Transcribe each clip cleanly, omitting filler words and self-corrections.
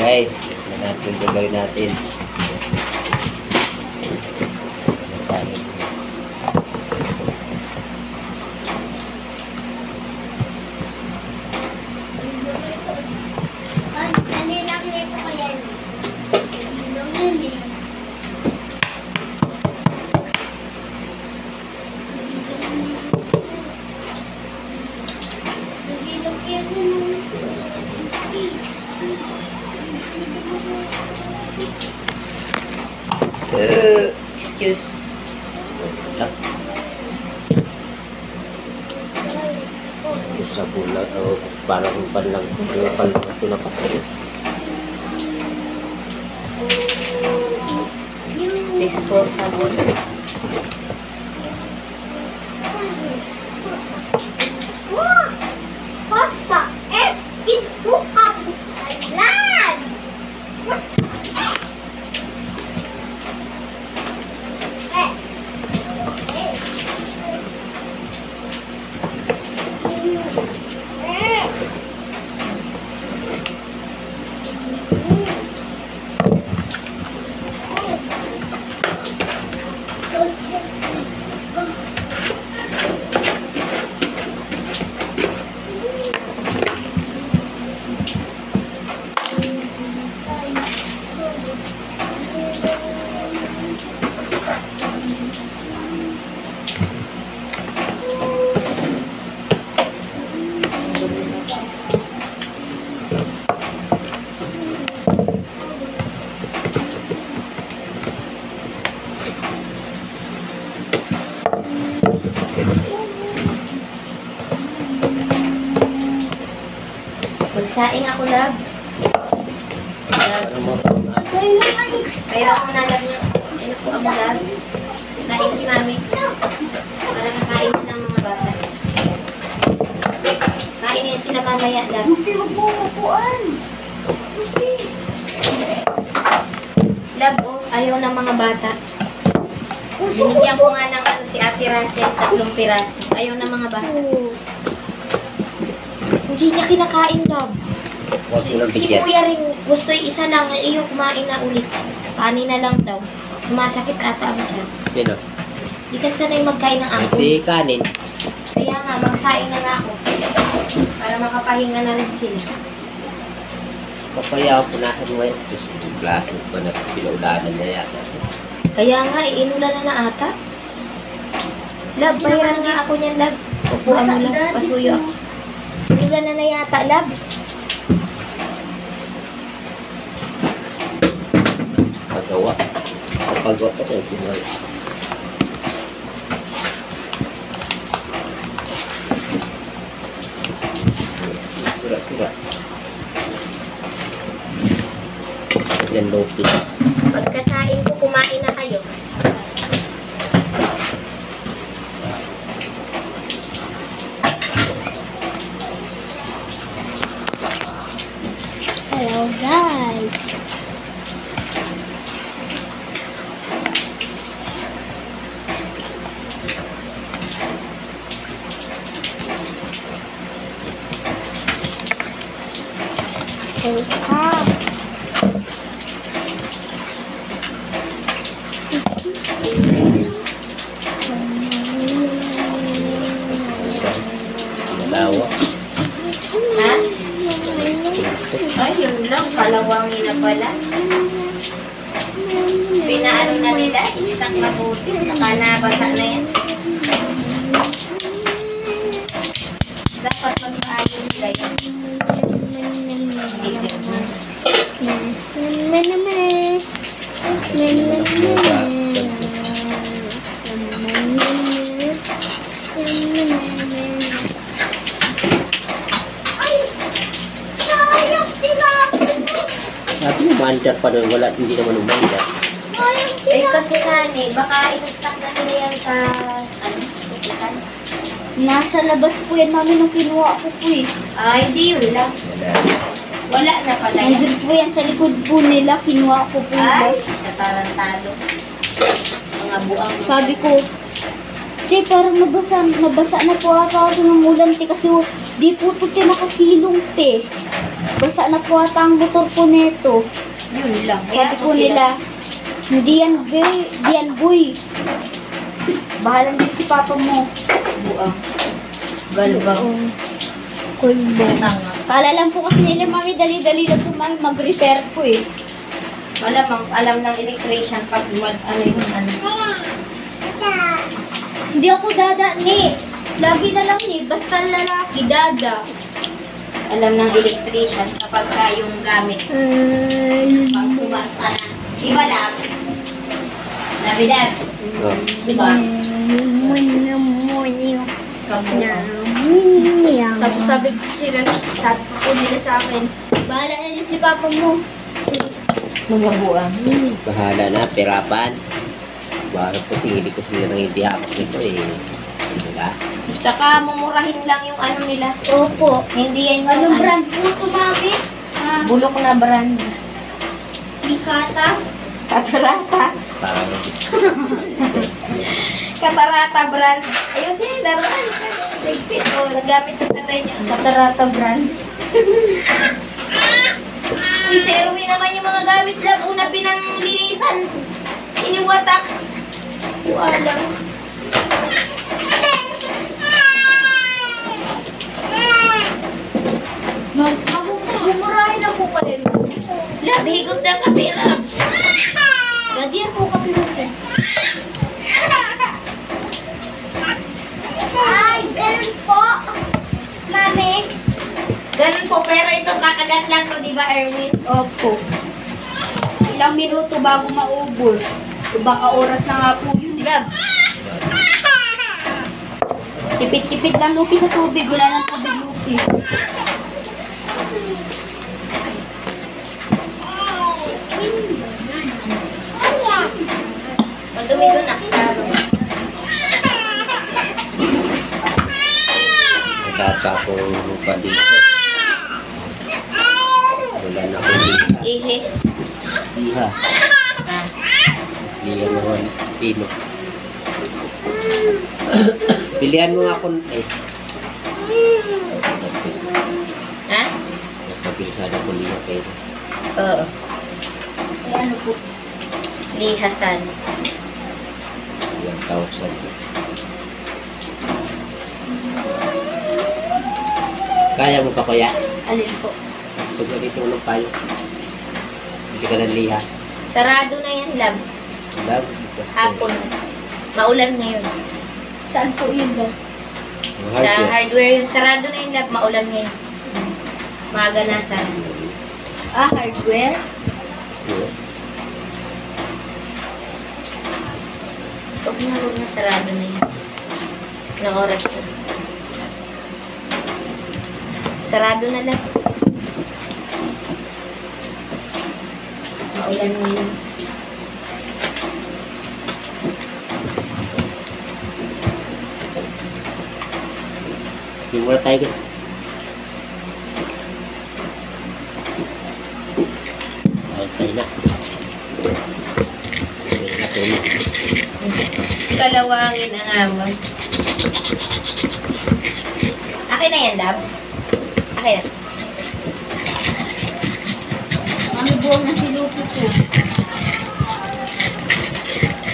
Guys, ito na natin gagawin natin. Excuse. Sa bulan o parang panlang ito na patay. Disposable. Pasta, itu apa? Lan. Magsaing ako, love. Kaya ako na, love niyo. Sino po ako, love? Kain si mami. Para nakain na ng mga bata. Kain na sila mamaya, love. Love, oh, ayaw ng mga bata. Binigyan ko nga ng si Ate Russell, 3 piraso. Ayaw ng mga bata. Hindi niya kinakain, love. Si Kuya rin gusto yung isa lang, yung kumain na ulit. Kanin na lang daw. Sumasakit ata ang tiyan. Sino? Di ka sanay magkain ng angkol. Hindi kanin. Kaya nga, magsaing na nga ako. Para makapahinga na rin sila. Papayaw ko na mo yung klase ko na pinaulanan niya yata. Kaya nga, inulan na ata. Love, bayaran nga ako niyan, love. Upuan mo lang, pasuyo ako. Inulan na yata, love. Pagawa. Kapagawa pa tayo sinuwal. Sira. Yan lopin. Pagkasain ko, kumain na kayo. Hello, guys. Dalawa. Ha? Ay, yun lang. Kalawangin na pala. Pinaano na nila. Isang mabuti. Saka nabasa na yan. Dapat magpaayos sila yan. Sabi yung mandar pa doon, wala, hindi naman yung mandar. Eh kasi nani, baka itastock na nila yan sa, ano, ikan. Nasa labas po yan namin nung kinuha ko po eh. Ay, di yun lang. Wala na pala yan. Nandun po yan sa likod po nila, kinuha ko po Ay, yun. natarantado. Mga buang. Sabi ko, Che, parang nabasa na po ata ako ng ulan te kasi di po ito te nakasilong te. Basa na po ata ang motor po nito. Yun lang. Sabi po nila, hindi yan boy. Bahala din si papa mo. Buang. Galbang. Kulbo. Tanga. Kala lang po kasi nila, mami, dali-dali lang po mami mag-repair po eh. Malamang alam ng electrician pag ano yung ano. Hindi ako dada ni. Lagi na lang ni, basta lalaki, dada. Alam ng electrician kapag yung gamit. Pang subas ka na. Di ba, Lab? Labi-lab. Oh. Di ba? Tapos sabi po nila sa akin, bahala na din si papa mo. Mga buang. Bahala na, pirapan. Bakit kasi hindi ko sila nang hindi hapok nito eh. Diba? Saka mumurahin lang yung ano nila. Opo. Hindi yan yung Anong ano, brand po ito, mami? bulok na brand. Mikata? Katarata. Parang Katarata brand. Ayusin yung laruan. Ligpit. O, nagamit ng tatay niya. Katarata brand. Uy, si Erwin naman yung mga gamit lang. Una pinanglinisan. Iniwatak. Walang. Mumurahin ako pa rin. Lab, higop ng kape, Labs. Lagyan po kami natin. Ay, ganun po. Mami. Ganun po, pero ito kakagat lang to, di ba, Erwin? Opo. Ilang minuto bago maubos. Baka oras na nga po yun. Lab. Tipid-tipid lang Lupi sa tubig. Wala nang tubig Lupi. Madumi doon, naksaro. Nagtatapong pa dito. Wala na akong liha. Ihe. Liha. Ah. Liha naman. Pino. Pilihan mo nga kung... Eh. Ha? Magpapilsa na kung liha kayo. Oo. Ay, ano po? Lihasan. 1,000. Kaya mo pa kuya? Alin po? So, ganito ulo tayo. Hindi ka ng liha. Sarado na yan, Lab. Love. Hapon. Maulan ngayon. Saan po yun ba? Sa hardware yun. Sarado na yung Lab. Maulan ngayon. Maaga na sa... Ah, hardware? Huwag na sarado na yun. Na oras na. Sarado na lang. Maulan ngayon. Hindi muna tayo guys. Tayo na. Tayo na tulog. Kalawangin ang amon. Akin na yan, Labs. Akin na. Mami, buwang na si Lupi po.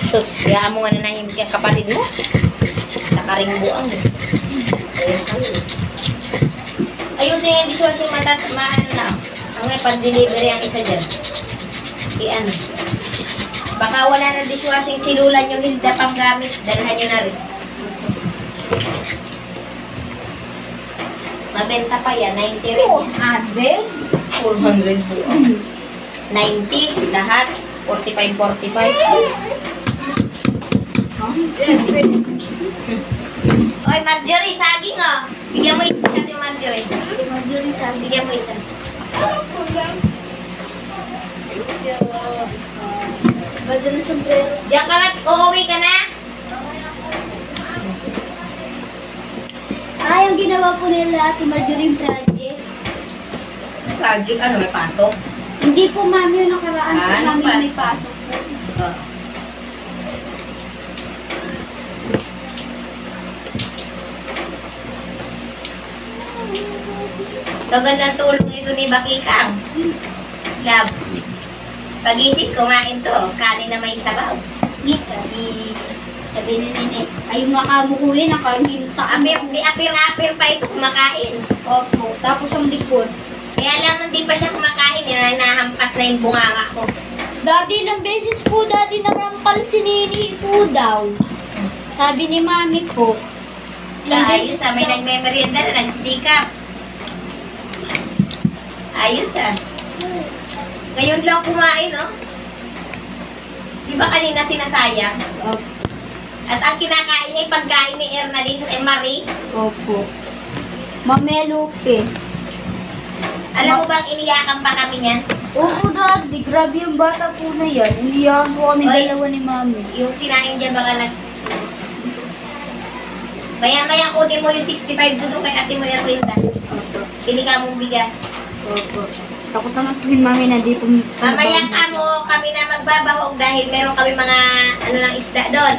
Sus, kaya mo nga nanahimik yung kapatid mo. Sa karing buang eh. Ayusin yung dishwashing maano na. Ang may pan-delivery ang isa dyan. I-ano. Baka wala ng dishwashing si Lula nyo, Hilda, pang gamit. Dalhan nyo na rin. Mabenta pa yan. 90 rin yan. 400 buong. 90 lahat. 45. Yes, Oy, Marjorie, saging oh. Bigyan mo isa natin, Marjorie. Marjorie sa Bigyan mo isa. Ganda ng sombrero. Diyan ka mat, uuwi ka na? Ay, ang ginawa po nila Ate Marjorie project. Tragic, ano, may pasok? Hindi po mami yung nakaraan po Ano mami pa? may pasok po. Oh. Tagal ng tulong ito ni Bakikang. Love. Pagising, kumain to. Kanin na may sabaw. Sabi ni Nene, ayaw nga kamukuhin, nakahinta. Apir pa ito kumakain. Opo. Tapos ang likod. Kaya lang nung di pa siya kumakain, nahampas na yung bunganga ko. Daddy, ilang beses po, Daddy, narampal si Nini po daw. Sabi ni Mami po. Ayos may daw. nagme-merienda na, nagsisikap. Ayos Ngayon lang kumain, no? Di ba kanina sinasayang? Opo. At ang kinakain niya yung pagkain ni Ernaline, Marie. Opo. Mamelupe. Alam mo bang iniyakan pa kami niyan? Oo, Daddy, grabe yung bata po na yan. Iniyakan po kami Oy. dalawa ni Mami. Yung sinain dyan baka Maya-maya kunin mo yung 65 doon kay ate mo Erlinda. Opo. Pili ka mong bigas. Opo. Takot naman po yung Mami na di po. Mamaya kami na magbabahog dahil meron kami mga ng isda doon.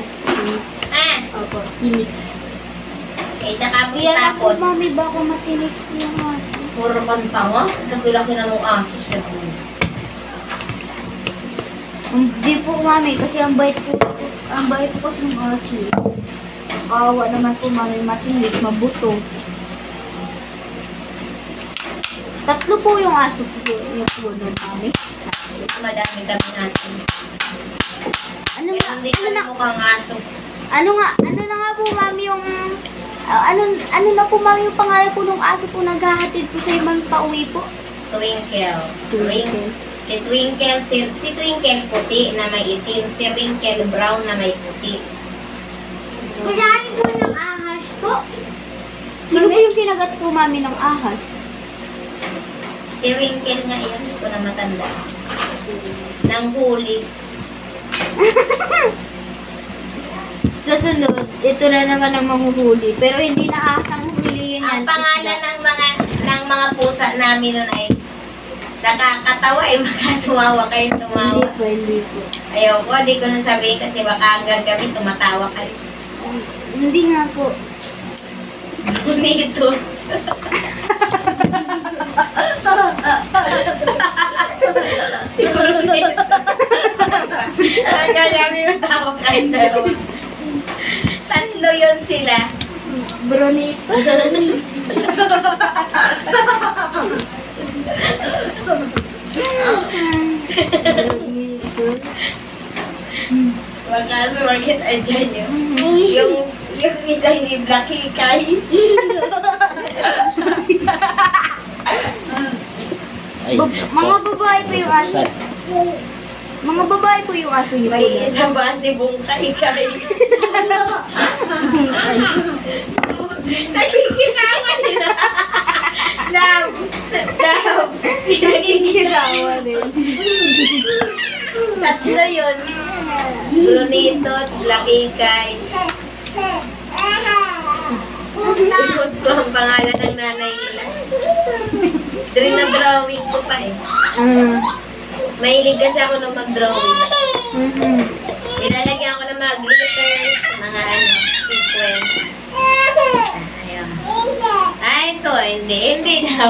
Ha? Opo. Tinik. Kaysa kamo Kaya ako, itapon. Mami, baka matinik yung aso. Puro kanta nga. Laki-laki na nung aso siya. Hindi po, Mami, kasi ang bait po kasi ng aso. Kawawa naman po, Mami, matinik, mabuto. Tatlo po yung aso po niya po nun, Mami. Madami kami aso. Ano Pero nga, hindi kami mukhang aso. ano na nga po, Mami, yung... ano na po, Mami, yung pangalan po ng aso po naghahatid po sa ibang pauwi po? Twinkle. Twinkle. Si Twinkle puti na may itim. Si Wrinkle brown na may puti. Kailangan po ng ahas po. Sino po yung kinagat po, Mami, ng ahas? Si Wrinkle nga yun. Hindi ko na matanda. Nang huli. Sa sunod, ito na naman ang manghuhuli. Pero hindi na ahas ang huhulihin yan. Ang pangalan ng mga pusa namin nun ay nakakatawa eh. Baka tumawa kayo tumawa. Hindi po. Ayaw ko, di ko na sabihin kasi baka hanggang gabi tumatawa kayo. Hindi nga po. Bonito. Kaya may matawa kayo dalawa. Tatlo yun sila. Brunito. Brunito. Baka sumakit andyan yun. Yung isa si Black Hikay. Ay, Mga babae po yung aso. Mga babae po yung aso yun. May isa ba si Bungkay Kay? Nakikirawa nila. Love. Nakikirawa din. Tatlo yun. Brunito at Black Hikay. Imot ko ang pangalan ng nanay nila. Drin na drawing ko pa eh. Mahilig kasi ako nung mag-drawing. Nilalagyan ko ng mga glitters, mga sequence. Ayun. Ay, ito, hindi daw.